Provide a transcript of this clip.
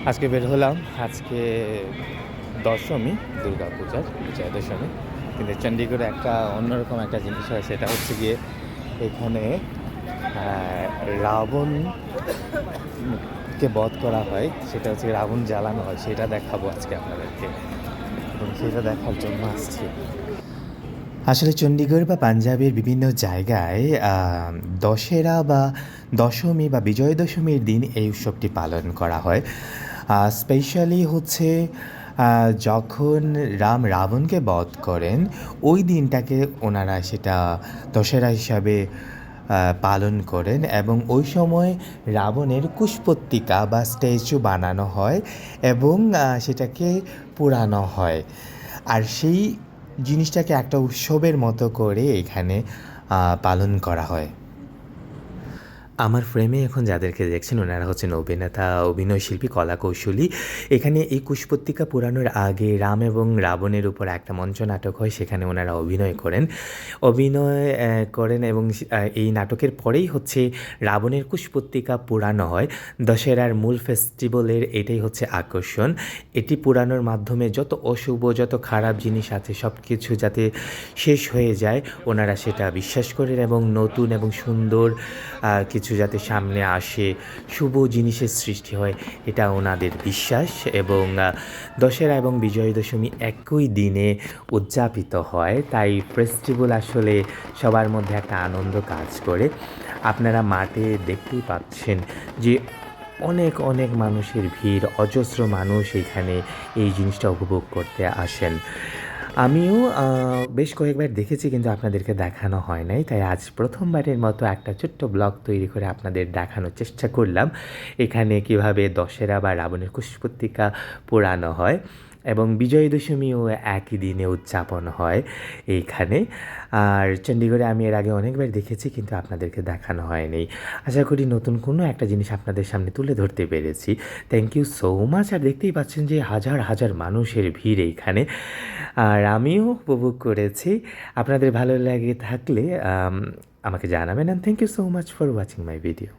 আজকে বের হলাম। আজকে দশমী, দুর্গাপূজার বিজয়া দশমী। কিন্তু চণ্ডীগড়ে একটা অন্যরকম একটা জিনিস হয়, সেটা হচ্ছে গিয়ে এখানে রাবণকে বধ করা হয়। সেটা হচ্ছে রাবণ জ্বালানো হয়, সেটা দেখাবো আজকে আপনাদেরকে এবং সেটা দেখার জন্য আসছি। আসলে চণ্ডীগড় বা পাঞ্জাবের বিভিন্ন জায়গায় দশেরা বা দশমী বা বিজয় দশমীর দিন এই উৎসবটি পালন করা হয়। স্পেশালি হচ্ছে যখন রাম রাবণকে বধ করেন, ওই দিনটাকে ওনারা সেটা দশেরা হিসাবে পালন করেন এবং ওই সময় রাবণের কুশপুত্তিকা বা স্ট্যাচু বানানো হয় এবং সেটাকে পোড়ানো হয়। আর সেই জিনিসটাকে একটা উৎসবের মতো করে এখানে পালন করা হয়। আমার ফ্রেমে এখন যাদেরকে দেখছেন ওনারা হচ্ছেন অভিনেতা, অভিনয়শিল্পী, কলাকৌশলী। এখানে এই কুশপুত্তিকা পোড়ানোর আগে রাম এবং রাবণের উপর একটা মঞ্চনাটক হয়, সেখানে ওনারা অভিনয় করেন। করেন এবং এই নাটকের পরেই হচ্ছে রাবণের কুশপুত্তিকা পোড়ানো হয়। দশেরার মূল ফেস্টিভ্যালের এটাই হচ্ছে আকর্ষণ। এটি পোড়ানোর মাধ্যমে যত অশুভ, যত খারাপ জিনিস আছে সব কিছু যাতে শেষ হয়ে যায়, ওনারা সেটা বিশ্বাস করেন এবং নতুন এবং সুন্দর কিছু যাতে সামনে আসে, শুভ জিনিসের সৃষ্টি হয়, এটা ওনাদের বিশ্বাস। এবং দশেরা এবং বিজয় দশমী একই দিনে উদযাপিত হয়, তাই ফেস্টিভ্যাল আসলে সবার মধ্যে একটা আনন্দ কাজ করে। আপনারা মাঠে দেখতেই পাচ্ছেন যে অনেক অনেক মানুষের ভিড়, অজস্র মানুষ এখানে এই জিনিসটা উপভোগ করতে আসেন। আমিও বেশ কয়েকবার দেখেছি কিন্তু আপনাদেরকে দেখানো হয় নাই। তাই আজ প্রথমবারের মতো একটা ছোট্ট ব্লগ তৈরি করে আপনাদের দেখানোর চেষ্টা করলাম এখানে কীভাবে দশেরা বা রাবণের কুশপুত্তিকা পোড়ানো হয় এবং বিজয় দশমীও একই দিনে উদযাপন হয় এইখানে। আর চণ্ডীগড়ে আমি এর আগে অনেকবার দেখেছি কিন্তু আপনাদেরকে দেখানো হয়নি। আশা করি নতুন কোনো একটা জিনিস আপনাদের সামনে তুলে ধরতে পেরেছি। Thank you so much. আর দেখতেই পাচ্ছেন যে হাজার হাজার মানুষের ভিড় এইখানে, আর আমিও উপভোগ করেছি। আপনাদের ভালো লাগে থাকলে আমাকে জানাবেন। And thank you so much for watching my video.